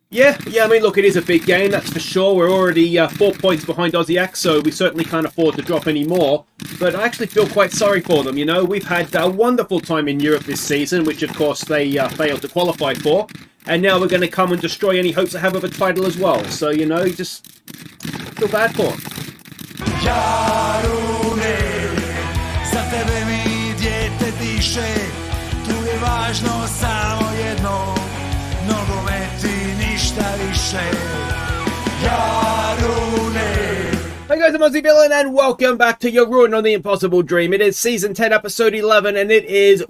Yeah, I mean, look, it is a big game, that's for sure. We're already 4 points behind Osijek, so we certainly can't afford to drop any more. But I actually feel quite sorry for them, you know. We've had a wonderful time in Europe this season, which, of course, they failed to qualify for. And now we're going to come and destroy any hopes they have of a title as well. So, you know, just feel bad for them. Jarune, za tebe mi dijete diše, tu je važno samo jedno, nogomet i ništa više. Jarune. Hey guys, I'm Aussie Villain and welcome back to your Ruin on the Impossible Dream. It is Season 10, Episode 11, and it is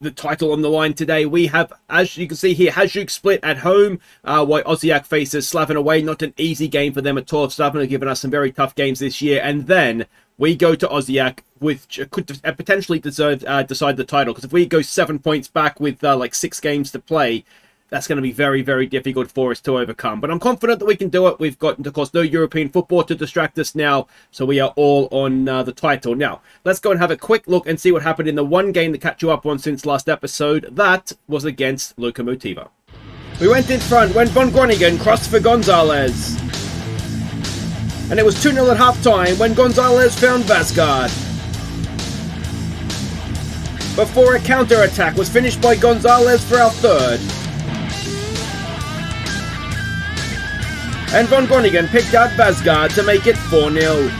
the title on the line today. We have, as you can see here, Hajduk Split at home, while Osijek faces Slaven away. Not an easy game for them at all. Slaven have given us some very tough games this year, and then we go to Osijek, which could potentially decide the title, because if we go 7 points back with like 6 games to play, that's going to be very, very difficult for us to overcome. But I'm confident that we can do it. We've got, of course, no European football to distract us now. So we are all on the title. Now, let's go and have a quick look and see what happened in the one game to catch you up on since last episode. That was against Lokomotiva. We went in front when Von Groningen crossed for Gonzalez. And it was 2-0 at half-time when Gonzalez found Vasgard. Before a counter-attack was finished by Gonzalez for our third. And Von Groningen picked out Vasgard to make it 4-0.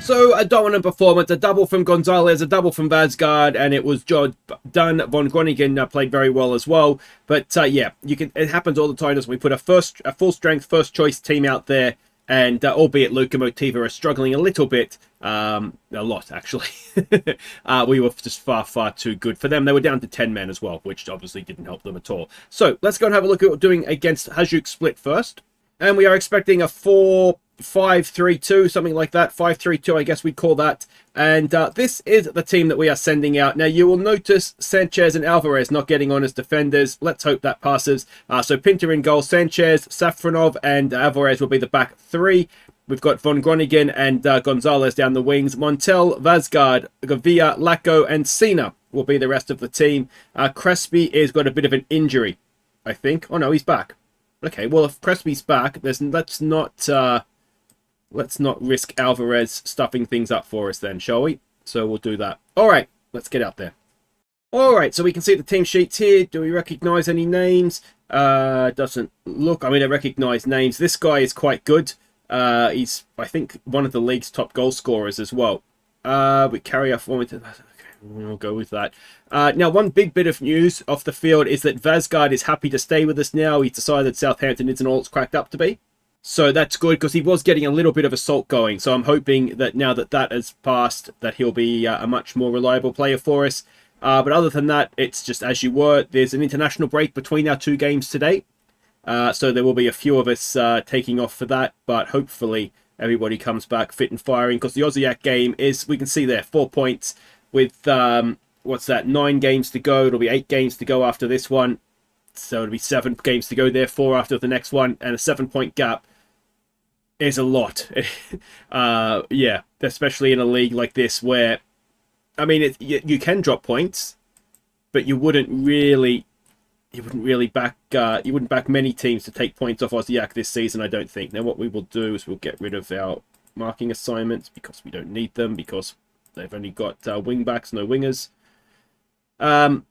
So a dominant performance, a double from Gonzalez, a double from Vasgard, and it was job done. Von Groningen played very well as well. But yeah, it happens all the time as we put a full-strength, first-choice team out there, and albeit Lokomotiva are struggling a little bit, a lot actually. We were just far too good for them. They were down to 10 men as well, which obviously didn't help them at all. So let's go and have a look at what we're doing against Hajduk Split first. And we are expecting a 4-5-3-2, something like that. 5-3-2, I guess we'd call that. And this is the team that we are sending out. Now, you will notice Sanchez and Alvarez not getting on as defenders. Let's hope that passes. So Pinter in goal, Sanchez, Safronov, and Alvarez will be the back three. We've got Von Groningen and Gonzalez down the wings. Montel, Vasgard, Gavia, Lacko, and Sina will be the rest of the team. Crespi has got a bit of an injury, I think. Oh, no, he's back. Okay, well, if Crespi's back, let's not risk Alvarez stuffing things up for us then, shall we? So we'll do that. All right, let's get out there. All right, so we can see the team sheets here. Do we recognize any names? Doesn't look. I mean, I recognize names. This guy is quite good. He's, I think, one of the league's top goal scorers as well. We carry our forward. Okay, we'll go with that. Now, one big bit of news off the field is that Vasgard is happy to stay with us now. He's decided Southampton isn't all it's cracked up to be. So that's good, because he was getting a little bit of assault going. So I'm hoping that now that has passed, that he'll be a much more reliable player for us. But other than that, it's just as you were. There's an international break between our 2 games today. So there will be a few of us taking off for that. But hopefully everybody comes back fit and firing, because the Osijek game is, we can see there, 4 points with, 9 games to go. It'll be 8 games to go after this one. So it'll be 7 games to go there, 4 after the next one. And a 7-point gap is a lot. Yeah, especially in a league like this where, I mean, you can drop points, but you wouldn't back many teams to take points off Osijek this season, I don't think. Now what we will do is we'll get rid of our marking assignments, because we don't need them, because they've only got wing backs, no wingers. So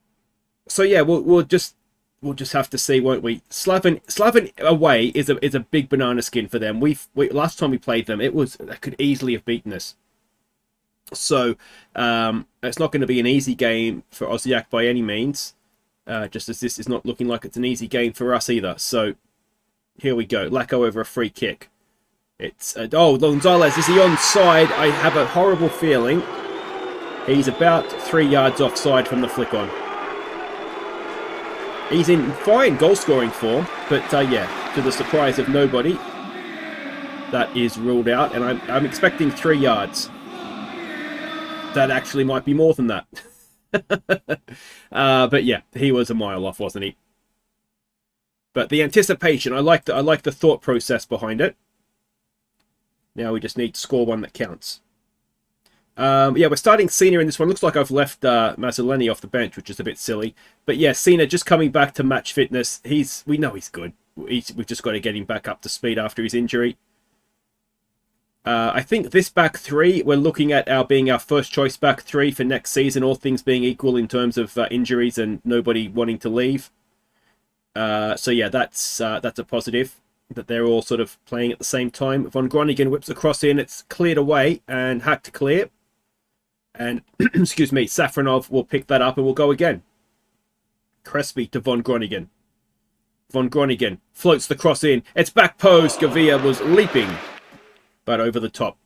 yeah, we'll just have to see, won't we? Slaven away is a big banana skin for them. Last time we played them, they could easily have beaten us. So it's not going to be an easy game for Osijek by any means. Just as this is not looking like it's an easy game for us either. So here we go. Lacko over a free kick. It's Gonzalez, is he onside? I have a horrible feeling he's about 3 yards offside from the flick on. He's in fine goal scoring form, but yeah, to the surprise of nobody, that is ruled out, and I'm expecting 3 yards. That actually might be more than that. But yeah, he was a mile off, wasn't he? But the anticipation, I like the thought process behind it. Now we just need to score one that counts. Yeah, we're starting Cena in this one. Looks like I've left Mazzoleni off the bench, which is a bit silly. But yeah, Cena just coming back to match fitness. We know he's good. We've just got to get him back up to speed after his injury. I think this back three, we're looking at being our first choice back three for next season, all things being equal in terms of injuries and nobody wanting to leave. So yeah, that's a positive, that they're all sort of playing at the same time. Von Groningen whips across in, it's cleared away and hacked to clear. And, excuse me, Safronov will pick that up and we'll go again. Crespi to Von Groningen. Von Groningen floats the cross in. It's back post. Gavia was leaping, but over the top.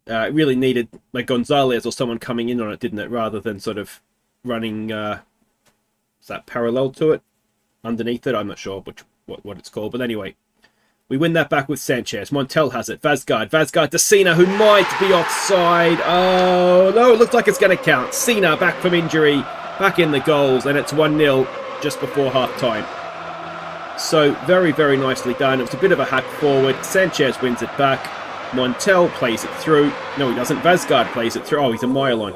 It really needed like Gonzalez or someone coming in on it, didn't it? Rather than sort of running, is that parallel to it? Underneath it? I'm not sure what it's called. But anyway, we win that back with Sanchez. Montel has it. Vazgard to Cena, who might be offside. Oh, no, it looks like it's going to count. Cena back from injury, back in the goals, and it's 1-0 just before half-time. So, very, very nicely done. It was a bit of a hack forward. Sanchez wins it back. Montel plays it through. No, he doesn't. Vazgard plays it through. Oh, he's a mile on.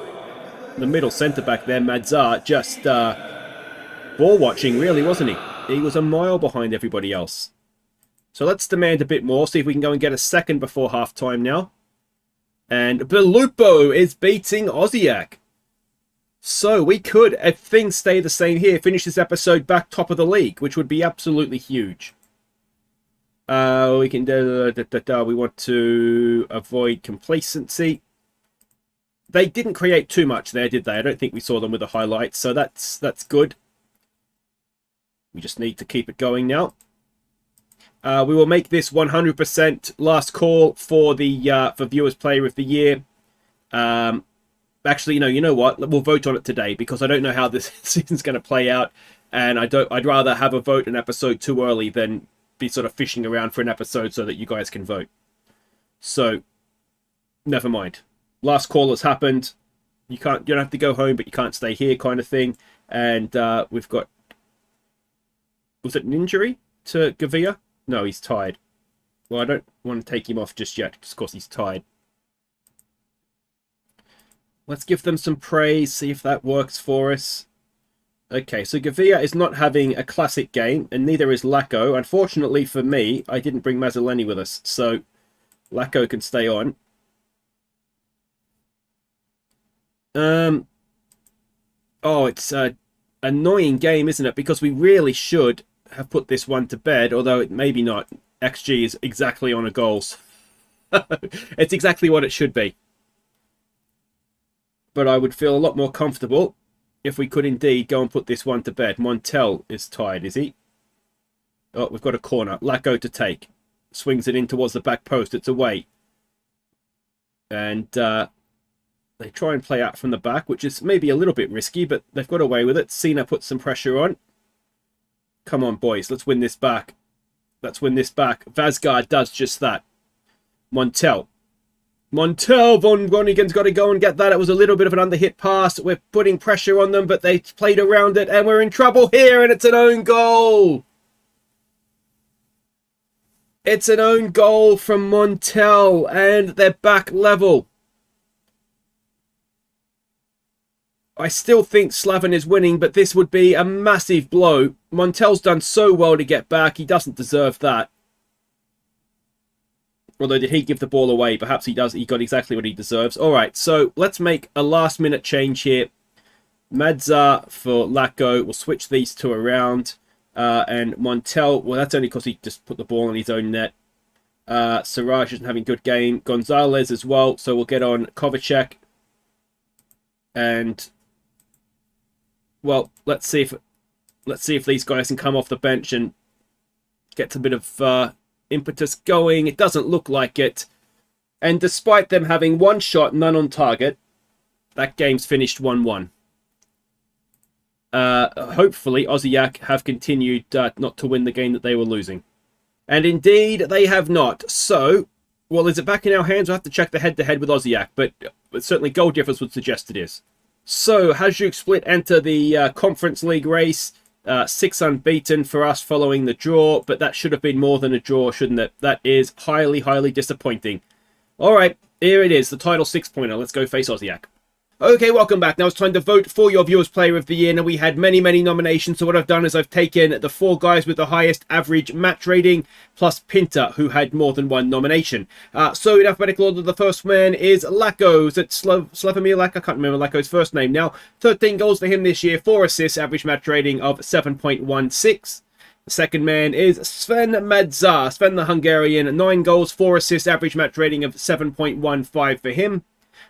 The middle centre-back there, Madzar, just ball-watching, really, wasn't he? He was a mile behind everybody else. So let's demand a bit more. See if we can go and get a second before half-time now. And Belupo is beating Osijek. So we could, if things stay the same here, finish this episode back top of the league, which would be absolutely huge. We can we want to avoid complacency. They didn't create too much there, did they? I don't think we saw them with the highlights, so that's good. We just need to keep it going now. We will make this 100% last call for the for Viewers Player of the Year. Actually, you know what? We'll vote on it today because I don't know how this season's going to play out, and I'd rather have a vote an episode too early than be sort of fishing around for an episode so that you guys can vote. So, never mind. Last call has happened. You don't have to go home, but you can't stay here, kind of thing. And we've got. Was it an injury to Gavia? No, he's tired. Well, I don't want to take him off just yet, just because he's tired. Let's give them some praise, see if that works for us. Okay, so Gavia is not having a classic game, and neither is Lacko. Unfortunately for me, I didn't bring Mazzoleni with us, so Lacko can stay on. Oh, it's an annoying game, isn't it? Because we really should have put this one to bed, although it maybe not. XG is exactly on a goals. It's exactly what it should be. But I would feel a lot more comfortable if we could indeed go and put this one to bed. Montel is tired, is he? Oh, we've got a corner. Lacko to take. Swings it in towards the back post. It's away. And they try and play out from the back, which is maybe a little bit risky, but they've got away with it. Cena puts some pressure on. Come on, boys. Let's win this back. Let's win this back. Vazgard does just that. Montel, Von Groningen's got to go and get that. It was a little bit of an underhit pass. We're putting pressure on them, but they played around it, and we're in trouble here, and it's an own goal. It's an own goal from Montel, and they're back level. I still think Slaven is winning, but this would be a massive blow. Montel's done so well to get back. He doesn't deserve that. Although, did he give the ball away? Perhaps he does. He got exactly what he deserves. All right, so let's make a last-minute change here. Madzar for Lacko. We'll switch these two around. And Montel, well, that's only because he just put the ball in his own net. Siraj isn't having a good game. Gonzalez as well. So we'll get on Kovacic. And, well, let's see if these guys can come off the bench and get a bit of impetus going. It doesn't look like it. And despite them having one shot, none on target, that game's finished 1-1. Hopefully, Osijek have continued not to win the game that they were losing. And indeed, they have not. So, well, is it back in our hands? We'll have to check the head-to-head with Osijek, but certainly goal difference would suggest it is. So, Hajduk Split enter the Conference League race. 6 unbeaten for us following the draw, but that should have been more than a draw, shouldn't it? That is highly, highly disappointing. All right, here it is, the title 6-pointer. Let's go face Osijek. Okay, welcome back. Now it's time to vote for your Viewers Player of the Year. Now, we had many nominations, so what I've done is I've taken the 4 guys with the highest average match rating, plus Pinter, who had more than 1 nomination. So in alphabetical order, the first man is Lacko. Is it Slavomir Lacko? I can't remember Lacko's first name now. 13 goals for him this year, 4 assists, average match rating of 7.16. The second man is Sven Madzar. Sven the Hungarian, 9 goals, 4 assists, average match rating of 7.15 for him.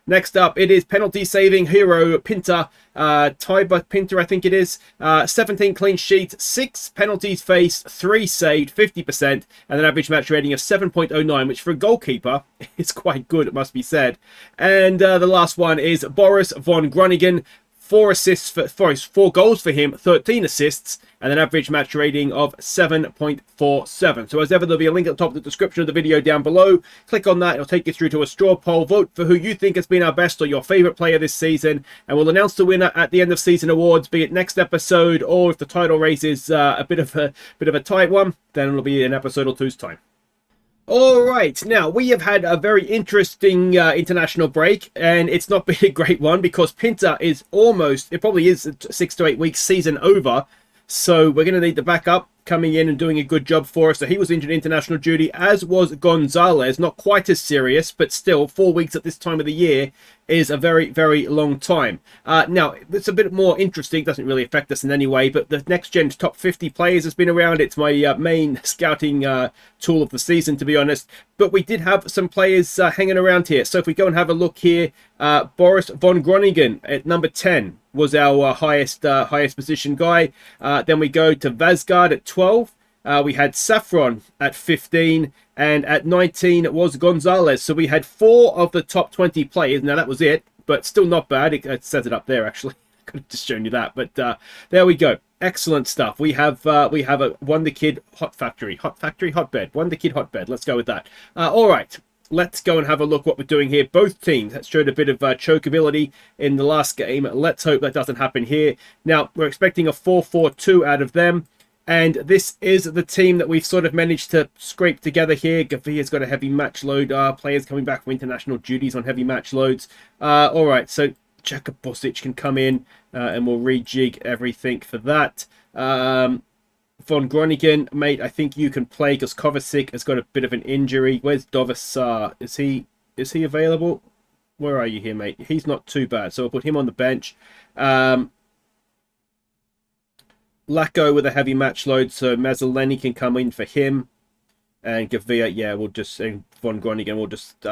Next up, it is penalty saving hero Pinter, Tyba Pinter, I think it is. 17 clean sheets, 6 penalties faced, 3 saved, 50%, and an average match rating of 7.09, which for a goalkeeper is quite good, it must be said. And the last one is Boris von Groningen. 4 goals for him, 13 assists, and an average match rating of 7.47. So as ever, there'll be a link at the top of the description of the video down below. Click on that, it'll take you through to a straw poll. Vote for who you think has been our best or your favourite player this season, and we'll announce the winner at the end of season awards, be it next episode, or if the title race is a bit of a tight one, then it'll be an episode or two's time. Alright, now we have had a very interesting international break, and it's not been a great one because Pinter is it probably is 6 to 8 weeks season over, so we're going to need the backup coming in and doing a good job for us. So he was injured international duty, as was Gonzalez. Not quite as serious, but still 4 weeks at this time of the year is a very long time. Now it's a bit more interesting, doesn't really affect us in any way, but the next gen top 50 players has been around. It's my main scouting tool of the season, to be honest, but we did have some players hanging around here. So if we go and have a look here, Boris von Groningen at number 10 was our highest position guy. Then we go to Vazgard at 12. We had Saffron at 15, and at 19 was Gonzalez. So we had 4 of the top 20 players. Now that was it, but still not bad. It says it up there actually. I could have just shown you that, but there we go. Excellent stuff. We have a Wonder Kid hotbed. Wonder Kid hotbed. Let's go with that. All right. Let's go and have a look what we're doing here. Both teams that showed a bit of chokeability in the last game. Let's hope that doesn't happen here. Now, we're expecting a 4-4-2 out of them. And this is the team that we've sort of managed to scrape together here. Gavia's got a heavy match load. Players coming back from international duties on heavy match loads. All right, so Jaka Bosic can come in and we'll rejig everything for that. Von Groningen, mate, I think you can play because Kovacic has got a bit of an injury. Where's Dovasar? Is he available? Where are you here, mate? He's not too bad, so we'll put him on the bench. Lacko with a heavy match load, so Mazzoleni can come in for him. And Gavia, yeah, we'll just Von Groningen, we'll just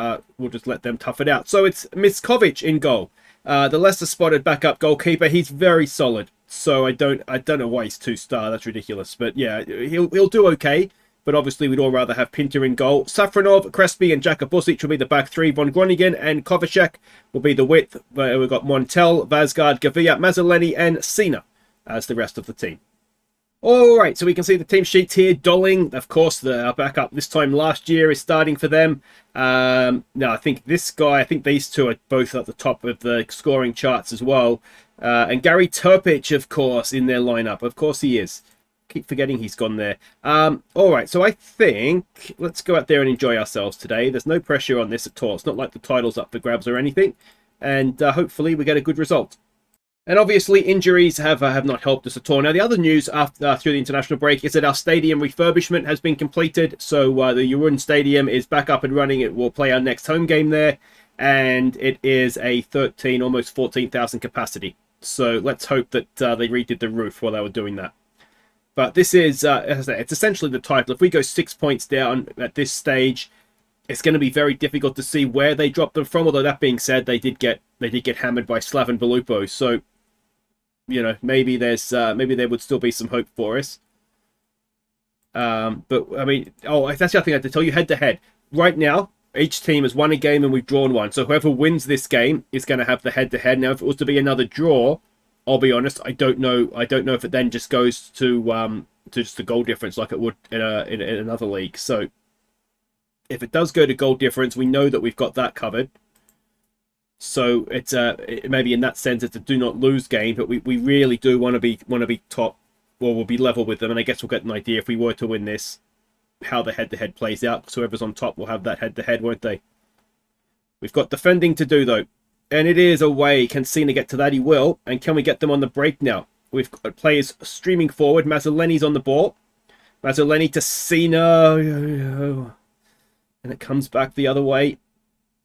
let them tough it out. So it's Miskovic in goal. The Leicester spotted backup goalkeeper. He's very solid. So I don't know why he's 2-star. That's ridiculous. But yeah, he'll do okay. But obviously we'd all rather have Pinter in goal. Safronov, Crespi, and Jaka Bosic will be the back 3. Von Groningen and Kovacic will be the width. We've got Montel, Vazgard, Gavia, Mazzoleni, and Sina as the rest of the team. All right, so we can see the team sheets here. Dolling, of course, the backup this time last year is starting for them. Now, I think these two are both at the top of the scoring charts as well. And Gary Turpich, of course, in their lineup. Of course he is. Keep forgetting he's gone there. All right, so I think let's go out there and enjoy ourselves today. There's no pressure on this at all. It's not like the title's up for grabs or anything. And hopefully we get a good result. And obviously injuries have not helped us at all. Now the other news after through the international break is that our stadium refurbishment has been completed. So the Jarun Stadium is back up and running. It will play our next home game there, and it is a 13, almost 14,000 capacity. So let's hope that they redid the roof while they were doing that. But this is it's essentially the title. If we go 6 points down at this stage, it's going to be very difficult to see where they dropped them from. Although that being said, they did get hammered by Slaven Belupo. So you know, maybe there would still be some hope for us. But I mean, that's the other thing I have to tell you. Head to head, right now, each team has won a game and we've drawn one. So whoever wins this game is going to have the head to head. Now, if it was to be another draw, I'll be honest, I don't know if it then just goes to just the goal difference like it would in another league. So if it does go to goal difference, we know that we've got that covered. So it's maybe in that sense it's a do not lose game, but we really do want to be top, or we'll be level with them, and I guess we'll get an idea if we were to win this how the head to head plays out. So whoever's on top will have that head to head, won't they? We've got defending to do, though. And it is away. Can Cena get to that? He will. And can we get them on the break now? We've got players streaming forward. Mazzoleni's on the ball. Mazzoleni to Cena. And it comes back the other way.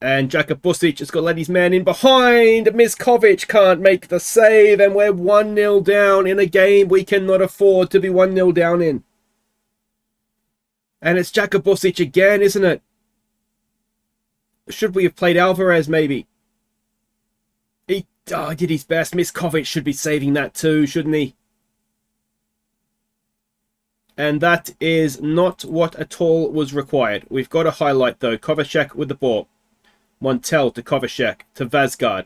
And Jakubusic has got to let his man in behind. Miskovic can't make the save. And we're 1-0 down in a game we cannot afford to be 1-0 down in. And it's Jakubusic again, isn't it? Should we have played Alvarez, maybe? He did his best. Miskovic should be saving that too, shouldn't he? And that is not what at all was required. We've got a highlight, though. Kovacic with the ball. Montel to Kovacic to Vazgard.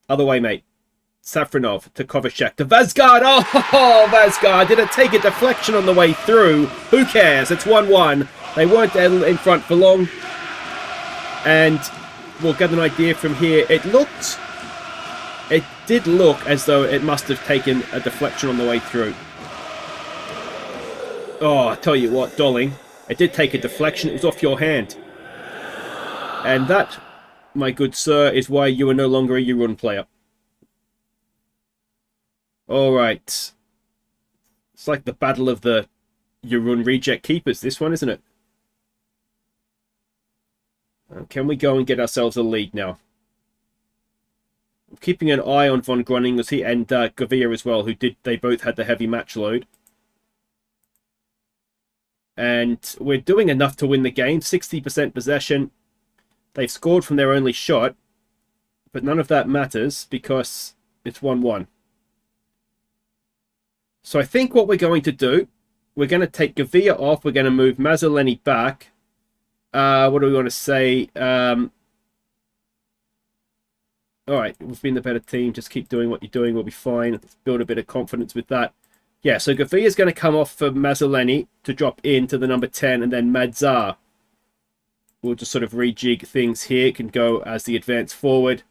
Other way, mate. Safronov to Kovacic to Vazgard. Oh, Vazgard. Did it take a deflection on the way through? Who cares? It's 1-1. They weren't in front for long. And we'll get an idea from here. It did look as though it must have taken a deflection on the way through. Oh, I tell you what, Dolling. It did take a deflection. It was off your hand. And that, my good sir, is why you are no longer a Jarun player. Alright. It's like the battle of the Jarun reject keepers, this one, isn't it? Can we go and get ourselves a lead now? I'm keeping an eye on Von Groningen and Gavia as well, they both had the heavy match load. And we're doing enough to win the game. 60% possession. They've scored from their only shot. But none of that matters because it's 1-1. So I think what we're going to do, we're going to take Gavia off. We're going to move Mazzoleni back. What do we want to say? Alright, we've been the better team. Just keep doing what you're doing. We'll be fine. Let's build a bit of confidence with that. Yeah, so Gavia is going to come off for Mazzoleni to drop into the number 10, and then Madzar. We'll just sort of rejig things here. It can go as the advance forward.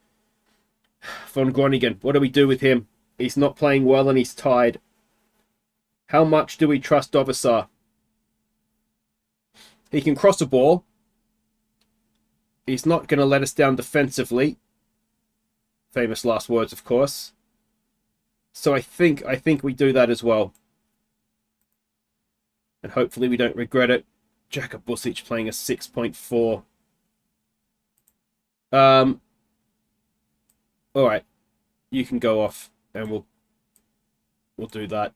Von Groningen, what do we do with him? He's not playing well and he's tied. How much do we trust Dovisar? He can cross a ball. He's not going to let us down defensively. Famous last words, of course. So I think we do that as well. And hopefully we don't regret it. Jakubusic playing a 6.4. Alright. You can go off and we'll do that.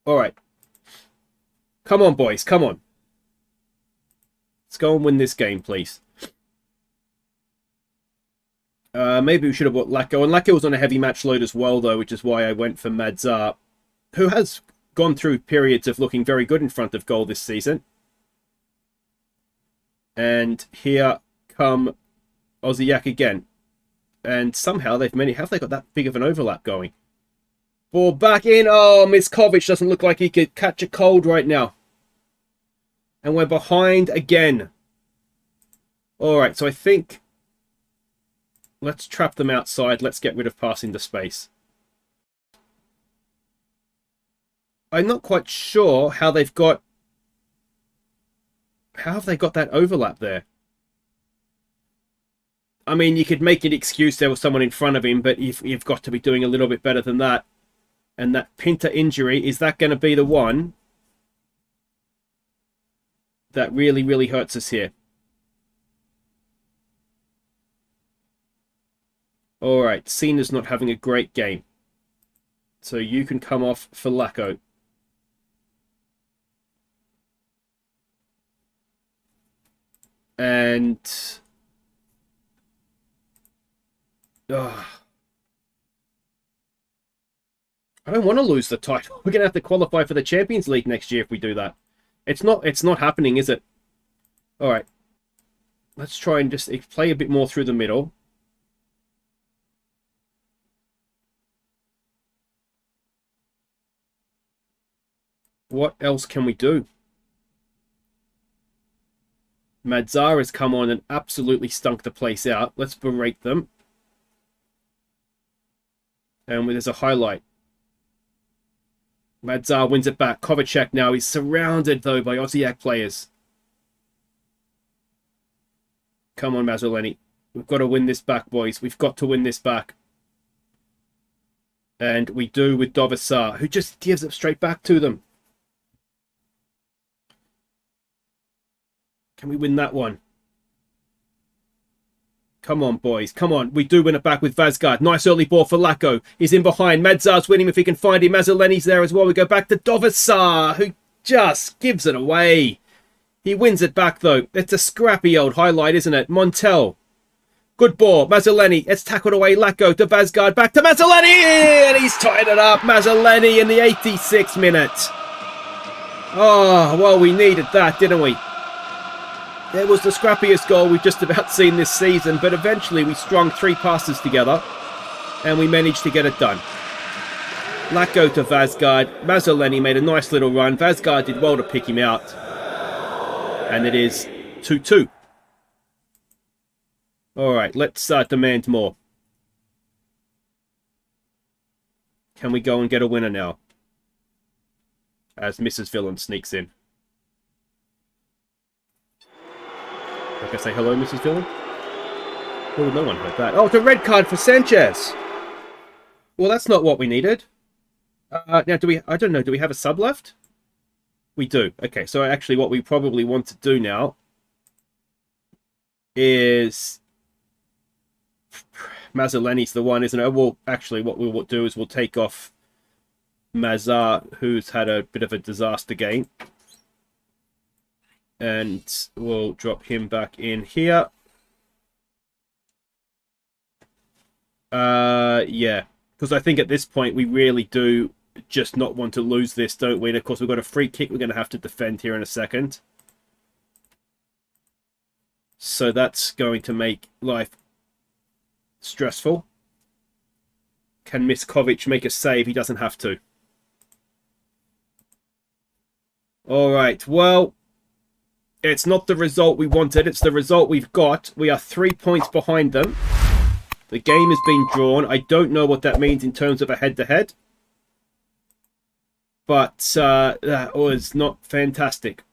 Alright. Come on, boys. Come on. Let's go and win this game, please. Maybe we should have bought Lacko. And Lacko was on a heavy match load as well, though, which is why I went for Madzar, who has gone through periods of looking very good in front of goal this season. And here come Osijek again. And somehow have they got that big of an overlap going? Ball back in. Oh, Miskovic doesn't look like he could catch a cold right now. And we're behind again. Alright, so I think let's trap them outside. Let's get rid of passing the space. I'm not quite sure how they've got... How have they got that overlap there? I mean, you could make an excuse there was someone in front of him, but you've got to be doing a little bit better than that. And that Pinta injury, is that going to be the one that really, really hurts us here? Alright, Cena's not having a great game. So you can come off for Lacko. And... I don't want to lose the title. We're going to have to qualify for the Champions League next year if we do that. It's not happening, is it? Alright. Let's try and just play a bit more through the middle. What else can we do? Madzar has come on and absolutely stunk the place out. Let's berate them. And there's a highlight. Madzar wins it back. Kovacic now. He's surrounded, though, by Osijek players. Come on, Mazzoleni. We've got to win this back, boys. We've got to win this back. And we do with Dovasar, who just gives it straight back to them. Can we win that one? Come on, boys. Come on. We do win it back with Vazgard. Nice early ball for Lacko. He's in behind. Madzar's winning if he can find him. Mazzoleni's there as well. We go back to Dovasar, who just gives it away. He wins it back, though. It's a scrappy old highlight, isn't it? Montel. Good ball. Mazzoleni. It's tackled away. Lacko to Vazgard. Back to Mazzoleni. And he's tied it up. Mazzoleni in the 86th minute. Oh, well, we needed that, didn't we? It was the scrappiest goal we've just about seen this season, but eventually we strung 3 passes together and we managed to get it done. Lacko to Vazgard. Mazzoleni made a nice little run. Vazgard did well to pick him out. And it is 2-2. Alright, let's demand more. Can we go and get a winner now? As Mrs. Villain sneaks in. Like I say hello, Mrs. Villain? Oh, no one heard that. Oh, it's a red card for Sanchez. Well, that's not what we needed. Now, do we... I don't know. Do we have a sub left? We do. Okay, so actually what we probably want to do now is... Mazzoleni's the one, isn't it? Well, actually, what we will do is we'll take off Mazar, who's had a bit of a disaster game. And we'll drop him back in here. Yeah. Because I think at this point we really do just not want to lose this, don't we? And of course we've got a free kick we're going to have to defend here in a second. So that's going to make life stressful. Can Miskovic make a save? He doesn't have to. Alright, well... It's not the result we wanted. It's the result we've got. We are 3 points behind them. The game has been drawn. I don't know what that means in terms of a head-to-head. But that was not fantastic.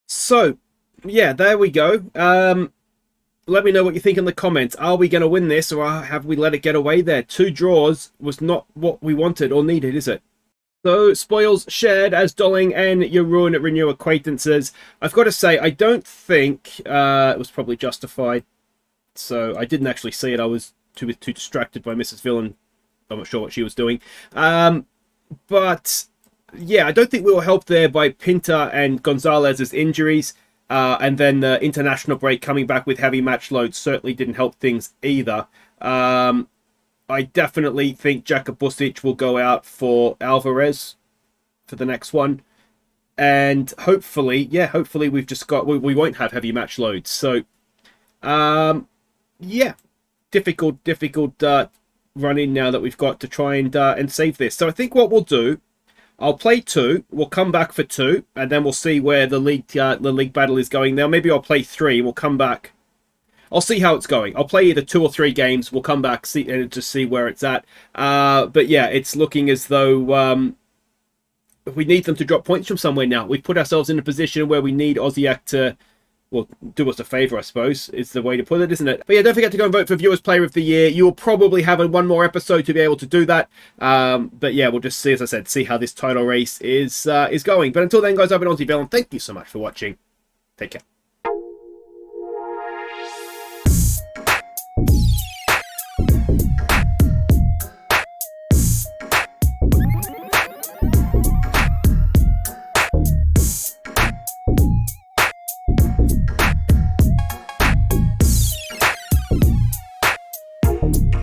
So, yeah, there we go. Let me know what you think in the comments. Are we going to win this or have we let it get away there? 2 draws was not what we wanted or needed, is it? So, spoils shared as Dolling and Jarun renew acquaintances. I've got to say, I don't think it was probably justified. So, I didn't actually see it. I was too distracted by Mrs. Villain. I'm not sure what she was doing. But, yeah, I don't think we were helped there by Pinta and Gonzalez's injuries. And then the international break coming back with heavy match loads certainly didn't help things either. I definitely think Jakabusic will go out for Alvarez for the next one. And hopefully, yeah, hopefully we've just got... We won't have heavy match loads. So, yeah, difficult run in now that we've got to try and save this. So I think what we'll do, I'll play 2, we'll come back for 2, and then we'll see where the league battle is going now. Maybe I'll play 3, we'll come back. I'll see how it's going. I'll play either 2 or 3 games. We'll come back and just see where it's at. But yeah, it's looking as though we need them to drop points from somewhere now. We've put ourselves in a position where we need Osijek to, well, do us a favour, I suppose, is the way to put it, isn't it? But yeah, don't forget to go and vote for Viewers Player of the Year. You will probably have one more episode to be able to do that. But yeah, we'll just see, as I said, see how this title race is going. But until then, guys, I've been Aussie Bell, and thank you so much for watching. Take care.